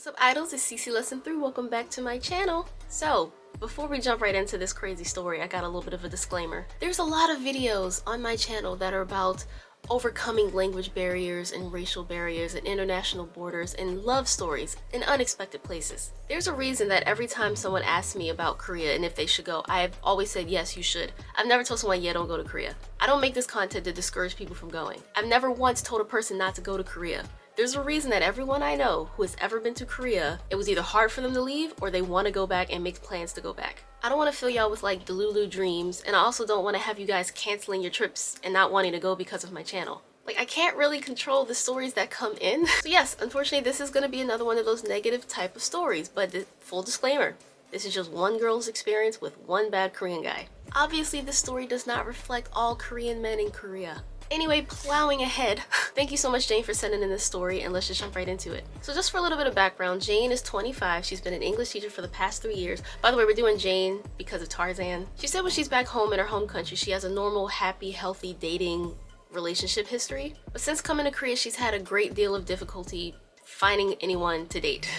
What's up, idols? It's CC Lesson 3. Welcome back to my channel. So, before we jump right into this crazy story, I got a little bit of a disclaimer. There's a lot of videos on my channel that are about overcoming language barriers and racial barriers and international borders and love stories in unexpected places. There's a reason that every time someone asks me about Korea and if they should go, I've always said yes, you should. I've never told someone, yeah, don't go to Korea. I don't make this content to discourage people from going. I've never once told a person not to go to Korea. There's a reason that everyone I know who has ever been to Korea, it was either hard for them to leave or they want to go back and make plans to go back. I don't want to fill y'all with like delulu dreams, and I also don't want to have you guys canceling your trips and not wanting to go because of my channel. Like, I can't really control the stories that come in. So yes, unfortunately this is going to be another one of those negative type of stories, but full disclaimer, this is just one girl's experience with one bad Korean guy. Obviously this story does not reflect all Korean men in Korea. Anyway, plowing ahead. Thank you so much, Jane, for sending in this story, and let's just jump right into it. So just for a little bit of background, Jane is 25. She's been an English teacher for the past 3 years. By the way, we're doing Jane because of Tarzan. She said when she's back home in her home country, she has a normal, happy, healthy dating relationship history. But since coming to Korea, she's had a great deal of difficulty finding anyone to date.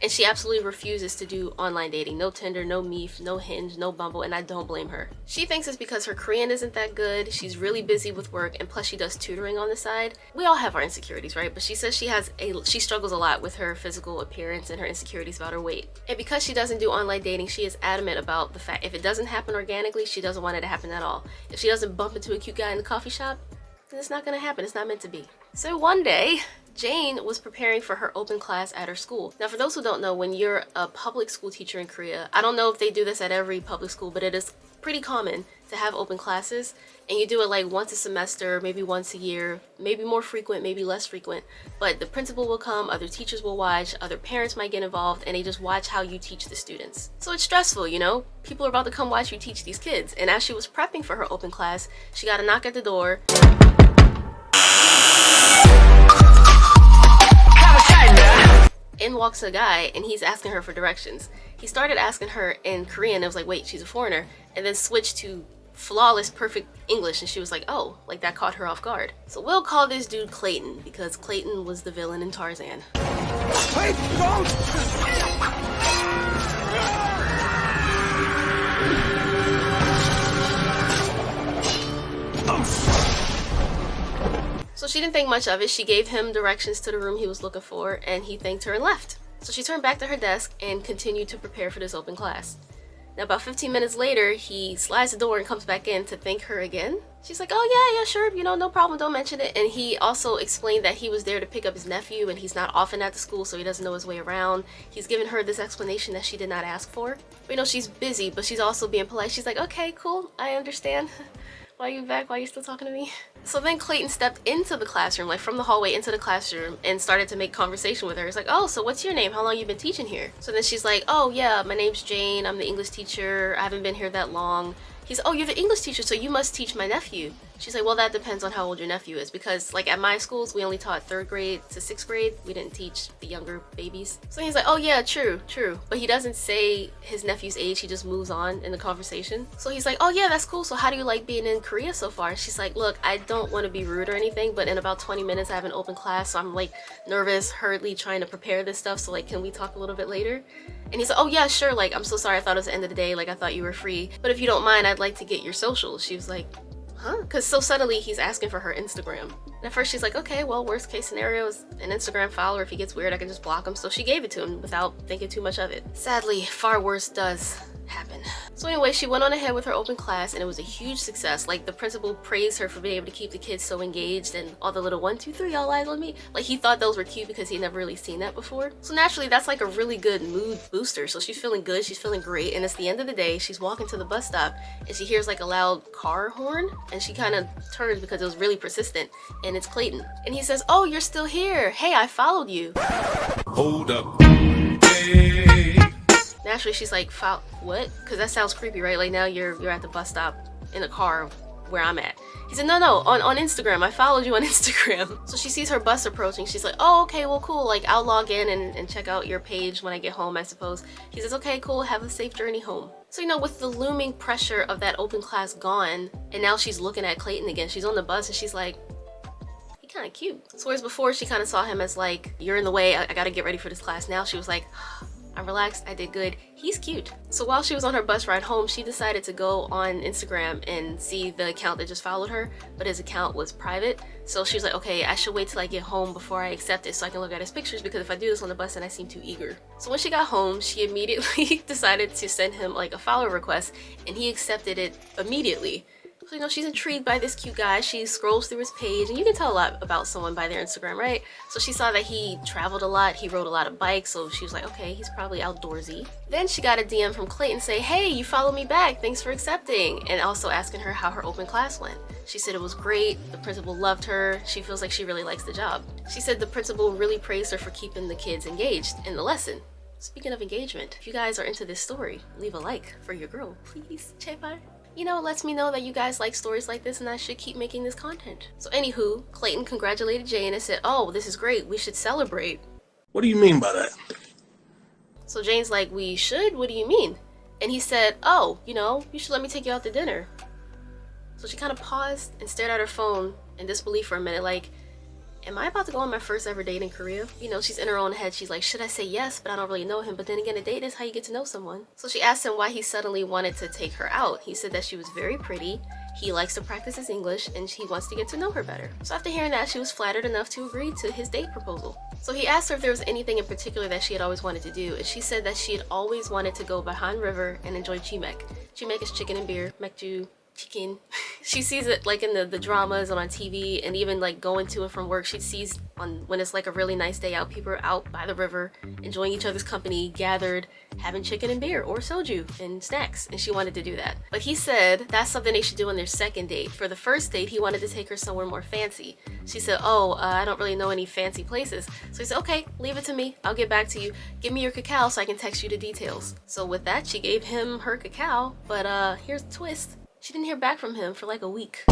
And she absolutely refuses to do online dating. No Tinder, no Meef, no Hinge, no Bumble, and I don't blame her. She thinks it's because her Korean isn't that good, she's really busy with work, and plus she does tutoring on the side. We all have our insecurities, right? But she says she struggles a lot with her physical appearance and her insecurities about her weight. And because she doesn't do online dating, she is adamant about the fact if it doesn't happen organically, she doesn't want it to happen at all. If she doesn't bump into a cute guy in the coffee shop, then it's not gonna happen. It's not meant to be. So one day, Jane was preparing for her open class at her school. Now, for those who don't know, when you're a public school teacher in Korea, I don't know if they do this at every public school, but it is pretty common to have open classes, and you do it like once a semester, maybe once a year, maybe more frequent, maybe less frequent. But the principal will come, other teachers will watch, other parents might get involved, and they just watch how you teach the students. So it's stressful, you know? People are about to come watch you teach these kids. And as she was prepping for her open class, she got a knock at the door. In walks a guy, and he's asking her for directions. He started asking her in Korean. I was like, wait, she's a foreigner, and then switched to flawless, perfect English, and she was like, oh, like that caught her off guard. So we'll call this dude Clayton, because Clayton was the villain in Tarzan. Wait, don't! So she didn't think much of it. She gave him directions to the room he was looking for, and he thanked her and left. So she turned back to her desk and continued to prepare for this open class. Now about 15 minutes later, he slides the door and comes back in to thank her again. She's like, oh yeah, sure, you know, no problem, don't mention it. And he also explained that he was there to pick up his nephew and he's not often at the school, so he doesn't know his way around. He's given her this explanation that she did not ask for. But, you know, she's busy, but she's also being polite. She's like, okay, cool, I understand. Why are you back? Why are you still talking to me? So then Clayton stepped into the classroom, like from the hallway into the classroom, and started to make conversation with her. He's like, oh, so what's your name? How long you been teaching here? So then she's like, oh yeah, my name's Jane. I'm the English teacher. I haven't been here that long. He's, oh, you're the English teacher, so you must teach my nephew. She's like, well, that depends on how old your nephew is, because like at my schools, we only taught 3rd grade to 6th grade. We didn't teach the younger babies. So he's like, oh yeah, true. But he doesn't say his nephew's age. He just moves on in the conversation. So he's like, oh yeah, that's cool. So how do you like being in Korea so far? She's like, look, I don't want to be rude or anything, but in about 20 minutes, I have an open class. So I'm like nervous, hurriedly trying to prepare this stuff. So like, can we talk a little bit later? And he's like, oh yeah, sure. Like, I'm so sorry. I thought it was the end of the day. Like, I thought you were free. But if you don't mind, I'd like to get your socials. She was like, huh? Because so suddenly he's asking for her Instagram. And at first she's like, okay, well, worst case scenario is an Instagram follower. If he gets weird, I can just block him. So she gave it to him without thinking too much of it. Sadly, far worse does happen. So anyway, she went on ahead with her open class, and it was a huge success. Like, the principal praised her for being able to keep the kids so engaged, and all the little 1, 2, 3, all eyes on me. Like, he thought those were cute because he never really seen that before. So naturally, that's like a really good mood booster. So she's feeling good, she's feeling great, and it's the end of the day. She's walking to the bus stop, and she hears like a loud car horn, and she kind of turns because it was really persistent, and it's Clayton. And he says, oh, you're still here. Hey, I followed you. Hold up. Hey. Naturally, she's like, what? Because that sounds creepy, right? Like, now you're at the bus stop in a car where I'm at. He said, no, on Instagram. I followed you on Instagram. So she sees her bus approaching. She's like, oh, okay, well, cool. Like, I'll log in and check out your page when I get home, I suppose. He says, okay, cool. Have a safe journey home. So, you know, with the looming pressure of that open class gone, and now she's looking at Clayton again. She's on the bus and she's like, kind of cute. So whereas before she kind of saw him as like, you're in the way, I gotta get ready for this class. Now she was like, I'm relaxed, I did good, he's cute. So while she was on her bus ride home, she decided to go on Instagram and see the account that just followed her, but his account was private. So she was like, okay, I should wait till I get home before I accept it so I can look at his pictures, because if I do this on the bus then I seem too eager. So when she got home, she immediately decided to send him like a follow request, and he accepted it immediately. So, you know, she's intrigued by this cute guy. She scrolls through his page, and you can tell a lot about someone by their Instagram, right? So she saw that he traveled a lot, he rode a lot of bikes, so she was like, okay, he's probably outdoorsy. Then she got a DM from Clayton say, hey, you followed me back, thanks for accepting, and also asking her how her open class went. She said it was great, the principal loved her, she feels like she really likes the job. She said the principal really praised her for keeping the kids engaged in the lesson. Speaking of engagement, if you guys are into this story, leave a like for your girl, please. Chepa. You know, it lets me know that you guys like stories like this and I should keep making this content. So anywho, Clayton congratulated Jane and said, oh, this is great, we should celebrate. What do you mean by that? So Jane's like, we should? What do you mean? And he said, oh, you know, you should let me take you out to dinner. So she kind of paused and stared at her phone in disbelief for a minute, like, am I about to go on my first ever date in Korea? You know, she's in her own head. She's like, should I say yes? But I don't really know him. But then again, a date is how you get to know someone. So she asked him why he suddenly wanted to take her out. He said that she was very pretty, he likes to practice his English, and he wants to get to know her better. So after hearing that, she was flattered enough to agree to his date proposal. So he asked her if there was anything in particular that she had always wanted to do, and she said that she had always wanted to go by Han River and enjoy chimek. Chimek is chicken and beer, mekju, chicken. She sees it like in the dramas and on TV, and even like going to and from work, she sees on when it's like a really nice day out, people are out by the river enjoying each other's company, gathered, having chicken and beer or soju and snacks, and she wanted to do that. But he said that's something they should do on their second date. For the first date, he wanted to take her somewhere more fancy. She said, oh, I don't really know any fancy places. So he said, okay, leave it to me, I'll get back to you. Give me your cacao so I can text you the details. So with that, she gave him her cacao, but here's the twist. She didn't hear back from him for like a week.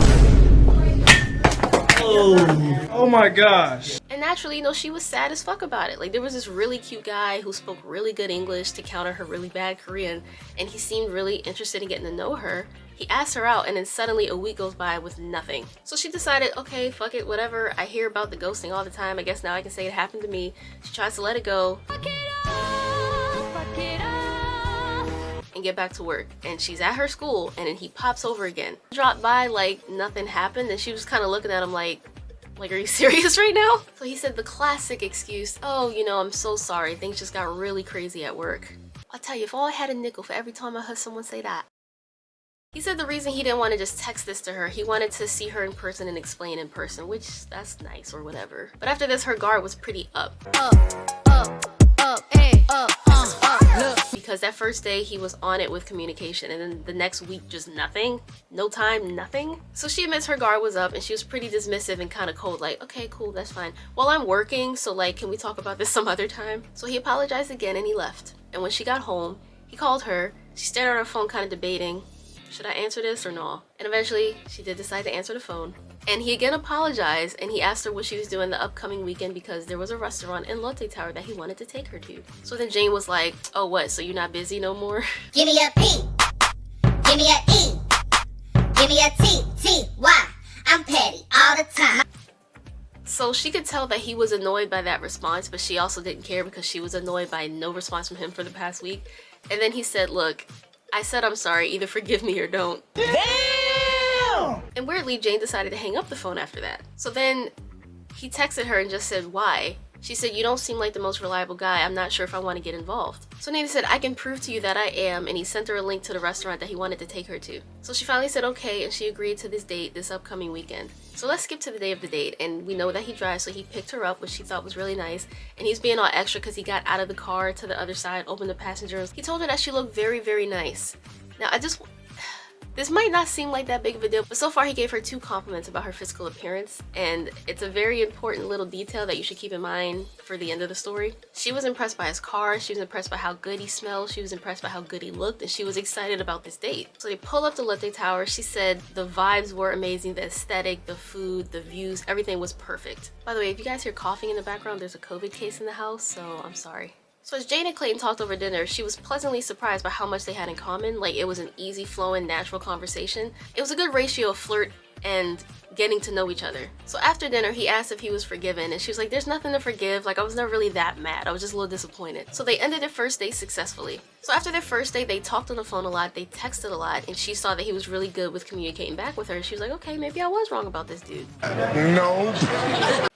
Oh my gosh. And naturally, you know, she was sad as fuck about it. Like, there was this really cute guy who spoke really good English to counter her really bad Korean, and he seemed really interested in getting to know her. He asked her out, and then suddenly a week goes by with nothing. So she decided, okay, fuck it, whatever. I hear about the ghosting all the time. I guess now I can say it happened to me. She tries to let it go. And get back to work, and she's at her school, and then he pops over again, dropped by like nothing happened, and she was kind of looking at him like are you serious right now? So he said the classic excuse, oh, you know, I'm so sorry, things just got really crazy at work. I'll tell you, if all I had a nickel for every time I heard someone say that. He said the reason he didn't want to just text this to her, he wanted to see her in person and explain in person, which that's nice or whatever. But after this, her guard was pretty up. Because that first day he was on it with communication, and then the next week just nothing, no time, nothing. So she admits her guard was up, and she was pretty dismissive and kind of cold, like, okay, cool, that's fine. Well, I'm working, so like, can we talk about this some other time? So he apologized again and he left. And when she got home, he called her. She stared at her phone, kind of debating, should I answer this or no? And eventually she did decide to answer the phone. And he again apologized, and he asked her what she was doing the upcoming weekend because there was a restaurant in Lotte Tower that he wanted to take her to. So then Jane was like, oh, what, so you're not busy no more? Give me a P, give me a E, give me a T, T, Y. I'm petty all the time. So she could tell that he was annoyed by that response, but she also didn't care because she was annoyed by no response from him for the past week. And then he said, look, I said I'm sorry, either forgive me or don't. Damn! And weirdly, Jane decided to hang up the phone after that. So then he texted her and just said, why? She said, you don't seem like the most reliable guy. I'm not sure if I want to get involved. So Nina said, I can prove to you that I am, and he sent her a link to the restaurant that he wanted to take her to. So she finally said okay, and she agreed to this date this upcoming weekend. So let's skip to the day of the date, and we know that he drives, so he picked her up, which she thought was really nice, and he's being all extra because he got out of the car to the other side, opened the passenger. He told her that she looked very, very nice. Now, this might not seem like that big of a deal, but so far he gave her 2 compliments about her physical appearance, and it's a very important little detail that you should keep in mind for the end of the story. She was impressed by his car, she was impressed by how good he smelled, she was impressed by how good he looked, and she was excited about this date. So they pull up to Lotte Tower. She said the vibes were amazing, the aesthetic, the food, the views, everything was perfect. By the way, if you guys hear coughing in the background, there's a COVID case in the house, so I'm sorry. So as Jane and Clayton talked over dinner, she was pleasantly surprised by how much they had in common. Like, it was an easy flowing, natural conversation. It was a good ratio of flirt and getting to know each other. So after dinner, he asked if he was forgiven, and she was like, there's nothing to forgive. Like, I was never really that mad. I was just a little disappointed. So they ended their first date successfully. So after their first date, they talked on the phone a lot, they texted a lot, and she saw that he was really good with communicating back with her. And she was like, okay, maybe I was wrong about this dude. No.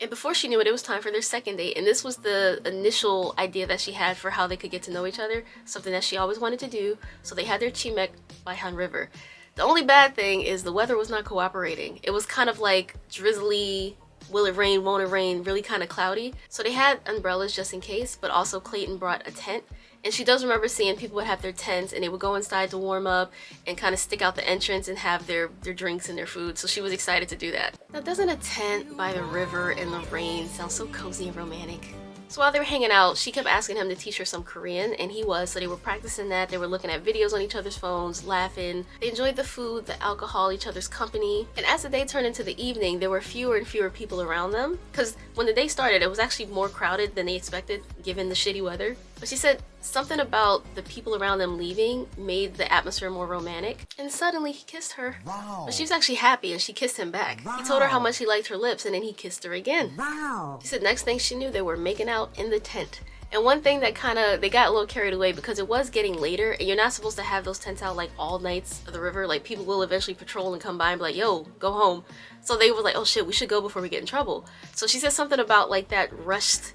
And before she knew it, it was time for their second date. And this was the initial idea that she had for how they could get to know each other, something that she always wanted to do. So they had their chimek by Han River. The only bad thing is the weather was not cooperating. It was kind of like drizzly, will it rain, won't it rain, really kind of cloudy. So they had umbrellas just in case, but also Clayton brought a tent. And she does remember seeing people would have their tents and they would go inside to warm up and kind of stick out the entrance and have their drinks and their food. So she was excited to do that. Now, doesn't a tent by the river in the rain sound so cozy and romantic? So while they were hanging out, she kept asking him to teach her some Korean, and he was. So they were practicing that. They were looking at videos on each other's phones, laughing. They enjoyed the food, the alcohol, each other's company. And as the day turned into the evening, there were fewer and fewer people around them. Because when the day started, it was actually more crowded than they expected, given the shitty weather. But she said something about the people around them leaving made the atmosphere more romantic. And suddenly he kissed her. Wow. But she was actually happy and she kissed him back. Wow. He told her how much he liked her lips and then he kissed her again. Wow. She said next thing she knew, they were making out in the tent. And one thing that they got a little carried away because it was getting later and you're not supposed to have those tents out like all nights of the river. Like people will eventually patrol and come by and be like, yo, go home. So they were like, oh shit, we should go before we get in trouble. So she said something about like that rushed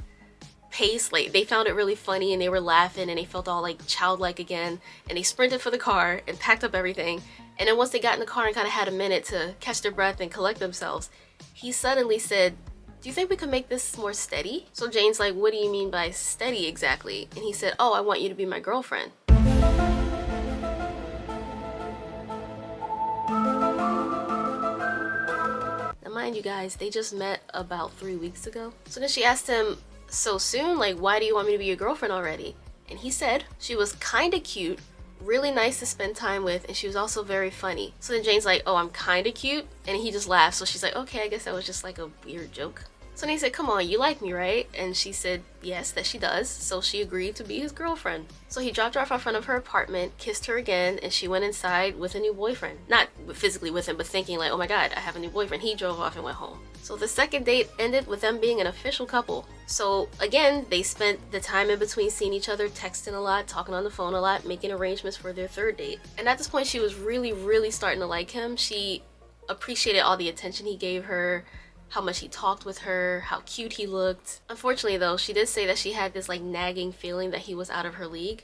pace. Like they found it really funny and they were laughing and they felt all like childlike again, and they sprinted for the car and packed up everything. And then once they got in the car and kind of had a minute to catch their breath and collect themselves, he suddenly said, do you think we could make this more steady? So Jane's like, what do you mean by steady exactly? And he said, oh, I want you to be my girlfriend. Now mind you guys, they just met about 3 weeks ago. So then she asked him, so soon? Like, why do you want me to be your girlfriend already? And he said she was kinda cute, really nice to spend time with, and she was also very funny. So then Jane's like, oh, I'm kinda cute? And he just laughed. So she's like, okay, I guess that was just like a weird joke. So then he said, come on, you like me, right? And she said yes, that she does. So she agreed to be his girlfriend. So he dropped her off in front of her apartment, kissed her again, and she went inside with a new boyfriend. Not physically with him, but thinking like, oh my God, I have a new boyfriend. He drove off and went home. So the second date ended with them being an official couple. So again, they spent the time in between seeing each other, texting a lot, talking on the phone a lot, making arrangements for their third date. And at this point, she was really, really starting to like him. She appreciated all the attention he gave her, how much he talked with her, how cute he looked. Unfortunately though, she did say that she had this like nagging feeling that he was out of her league,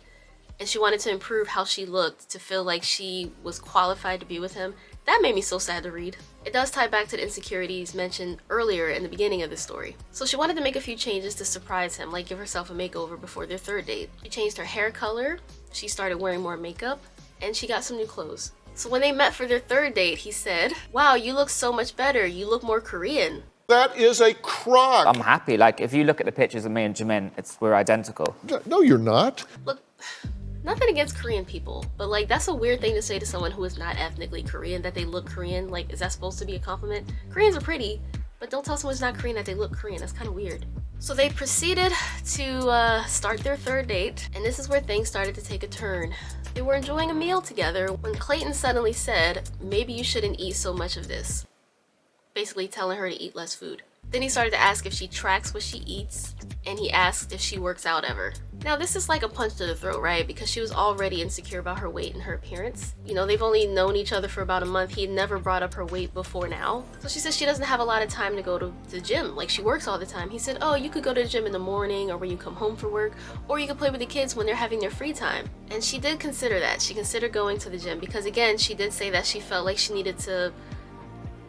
and she wanted to improve how she looked to feel like she was qualified to be with him. That made me so sad to read. It does tie back to the insecurities mentioned earlier in the beginning of the story. So she wanted to make a few changes to surprise him, like give herself a makeover before their third date. She changed her hair color, she started wearing more makeup, and she got some new clothes. So when they met for their third date, he said, wow, you look so much better. You look more Korean. That is a crock. I'm happy. Like, if you look at the pictures of me and Jimin, we're identical. No, you're not. Look, nothing against Korean people, but like that's a weird thing to say to someone who is not ethnically Korean, that they look Korean. Like, is that supposed to be a compliment? Koreans are pretty, but don't tell someone who's not Korean that they look Korean. That's kind of weird. So they proceeded to start their third date, and this is where things started to take a turn. They were enjoying a meal together when Clayton suddenly said, maybe you shouldn't eat so much of this. Basically telling her to eat less food. Then he started to ask if she tracks what she eats, and he asked if she works out ever. Now this is like a punch to the throat, right? Because she was already insecure about her weight and her appearance. You know, they've only known each other for about a month. He had never brought up her weight before now. So she says she doesn't have a lot of time to go to the gym. Like, she works all the time. He said, oh, you could go to the gym in the morning or when you come home from work, or you could play with the kids when they're having their free time. And she did consider that. She considered going to the gym because, again, she did say that she felt like she needed to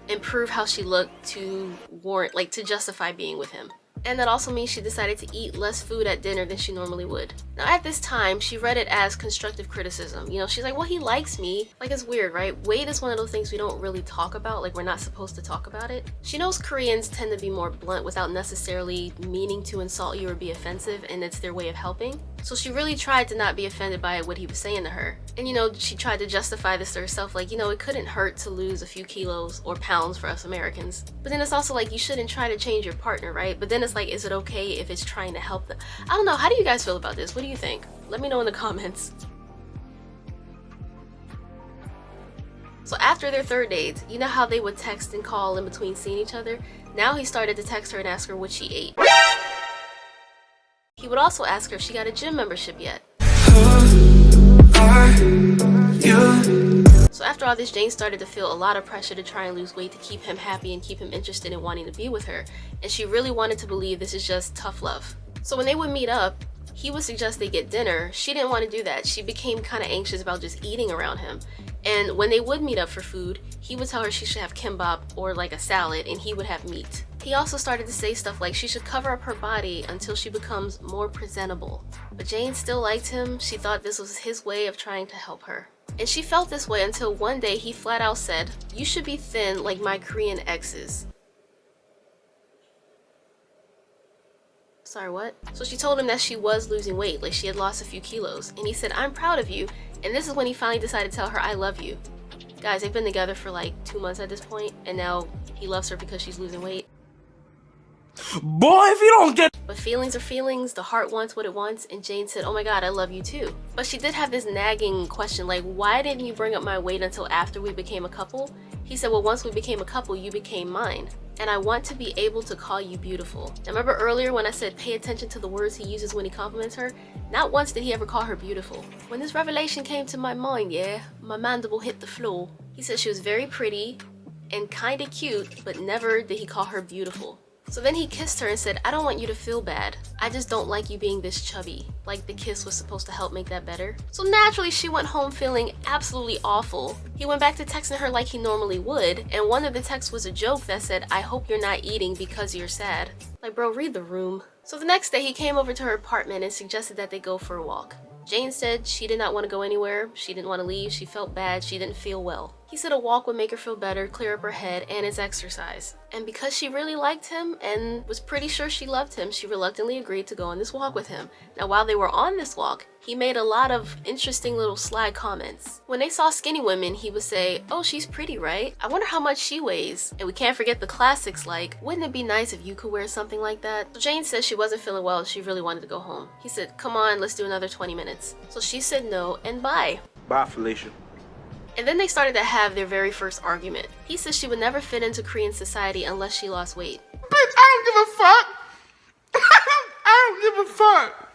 improve how she looked to warrant, like, to justify being with him. And that also means she decided to eat less food at dinner than she normally would. Now at this time, she read it as constructive criticism. You know, she's like, well, he likes me. Like, it's weird, right? Weight is one of those things we don't really talk about. Like, we're not supposed to talk about it. She knows Koreans tend to be more blunt without necessarily meaning to insult you or be offensive, and it's their way of helping. So she really tried to not be offended by what he was saying to her. And, you know, she tried to justify this to herself, like, you know, it couldn't hurt to lose a few kilos or pounds for us Americans. But then it's also like, you shouldn't try to change your partner, right? But then it's like, is it okay if it's trying to help them? I don't know. How do you guys feel about this? What do you think? Let me know in the comments. So after their third date, you know how they would text and call in between seeing each other? Now he started to text her and ask her what she ate. He would also ask her if she got a gym membership yet. So after all this, Jane started to feel a lot of pressure to try and lose weight to keep him happy and keep him interested in wanting to be with her. And she really wanted to believe this is just tough love. So when they would meet up, he would suggest they get dinner. She didn't want to do that. She became kind of anxious about just eating around him. And when they would meet up for food, he would tell her she should have kimbap or like a salad, and he would have meat. He also started to say stuff like she should cover up her body until she becomes more presentable. But Jane still liked him. She thought this was his way of trying to help her. And she felt this way until one day he flat out said, "You should be thin like my Korean exes." Sorry, what? So she told him that she was losing weight, like she had lost a few kilos. And he said, "I'm proud of you." And this is when he finally decided to tell her, "I love you." Guys, they've been together for like 2 months at this point, and now he loves her because she's losing weight. Boy, if you don't get... But feelings are feelings, the heart wants what it wants, and Jane said, "Oh my god, I love you too." But she did have this nagging question like, "Why didn't you bring up my weight until after we became a couple?" He said, "Well, once we became a couple, you became mine. And I want to be able to call you beautiful." Now, remember earlier when I said pay attention to the words he uses when he compliments her? Not once did he ever call her beautiful. "When this revelation came to my mind, yeah, my mandible hit the floor." He said she was very pretty and kinda cute, but never did he call her beautiful. So then he kissed her and said, "I don't want you to feel bad. I just don't like you being this chubby." Like the kiss was supposed to help make that better. So naturally, she went home feeling absolutely awful. He went back to texting her like he normally would, and one of the texts was a joke that said, "I hope you're not eating because you're sad." Like, bro, read the room. So the next day, he came over to her apartment and suggested that they go for a walk. Jane said she did not want to go anywhere. She didn't want to leave. She felt bad. She didn't feel well. He said a walk would make her feel better, clear up her head, and it's exercise. And because she really liked him and was pretty sure she loved him, she reluctantly agreed to go on this walk with him. Now, while they were on this walk, he made a lot of interesting little sly comments. When they saw skinny women, he would say, "Oh, she's pretty, right? I wonder how much she weighs." And we can't forget the classics like, "Wouldn't it be nice if you could wear something like that?" So Jane said she wasn't feeling well and she really wanted to go home. He said, "Come on, let's do another 20 minutes. So she said no and bye. Bye, Felicia. And then they started to have their very first argument. He said she would never fit into Korean society unless she lost weight. Bitch, I don't give a fuck. I don't give a fuck.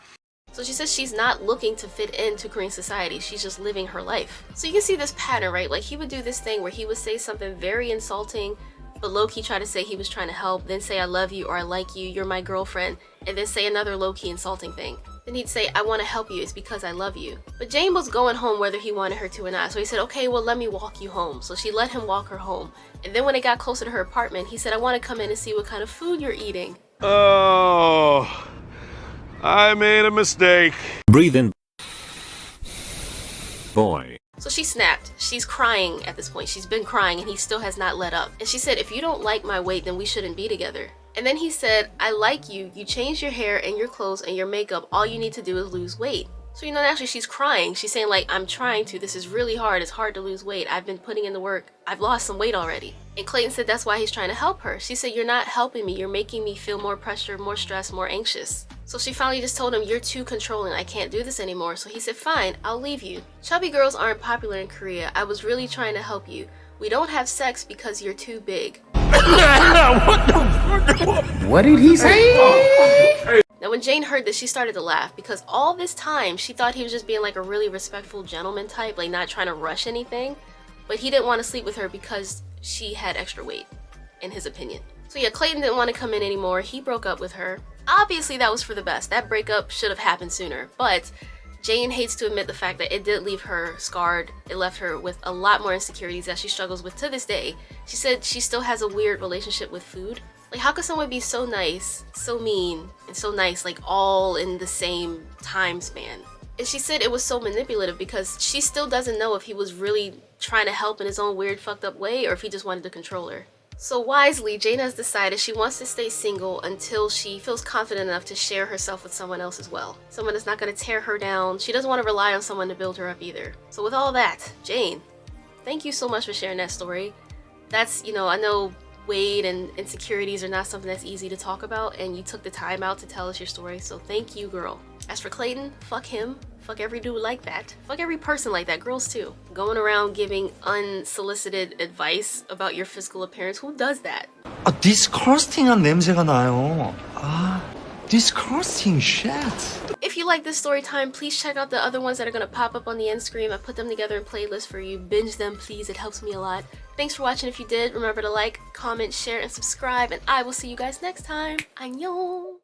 So she says she's not looking to fit into Korean society, she's just living her life. So you can see this pattern, right? Like he would do this thing where he would say something very insulting, but low-key try to say he was trying to help, then say "I love you" or "I like you, you're my girlfriend," and then say another low-key insulting thing. Then he'd say, "I want to help you, it's because I love you." But Jane was going home whether he wanted her to or not, so he said, "Okay, well, let me walk you home." So she let him walk her home. And then when they got closer to her apartment, he said, "I want to come in and see what kind of food you're eating." Oh, I made a mistake. Breathe in. Boy. So she snapped. She's crying at this point. She's been crying and he still has not let up. And she said, "If you don't like my weight, then we shouldn't be together." And then he said, "I like you. You changed your hair and your clothes and your makeup. All you need to do is lose weight." So, you know, actually she's crying. She's saying like, "I'm trying to. This is really hard. It's hard to lose weight. I've been putting in the work. I've lost some weight already." And Clayton said that's why he's trying to help her. She said, "You're not helping me. You're making me feel more pressure, more stress, more anxious." So she finally just told him, "You're too controlling. I can't do this anymore." So he said, "Fine, I'll leave you. Chubby girls aren't popular in Korea. I was really trying to help you. We don't have sex because you're too big." What did he say? Now when Jane heard this, she started to laugh because all this time she thought he was just being like a really respectful gentleman type, like not trying to rush anything. But he didn't want to sleep with her because she had extra weight, in his opinion. So yeah, Clayton didn't want to come in anymore. He broke up with her. Obviously that was for the best. That breakup should have happened sooner. But Jane hates to admit the fact that it did leave her scarred. It left her with a lot more insecurities that she struggles with to this day. She said she still has a weird relationship with food. Like, how could someone be so nice, so mean, and so nice, like all in the same time span? And she said it was so manipulative because she still doesn't know if he was really trying to help in his own weird fucked up way or if he just wanted to control her. So wisely, Jane has decided she wants to stay single until she feels confident enough to share herself with someone else as well. Someone that's not going to tear her down. She doesn't want to rely on someone to build her up either. So with all that, Jane, thank you so much for sharing that story. That's, you know, I know weight and insecurities are not something that's easy to talk about, and you took the time out to tell us your story, so thank you, girl. As for Clayton, fuck him, Fuck every dude like that. Fuck every person like that. Girls too. Going around giving unsolicited advice about your physical appearance. Who does that? 아, disgusting한 냄새가 나요. 아, disgusting shit. If you like this story time, please check out the other ones that are gonna pop up on the end screen. I put them together in playlists for you. Binge them, please. It helps me a lot. Thanks for watching. If you did, remember to like, comment, share, and subscribe. And I will see you guys next time. Annyeong!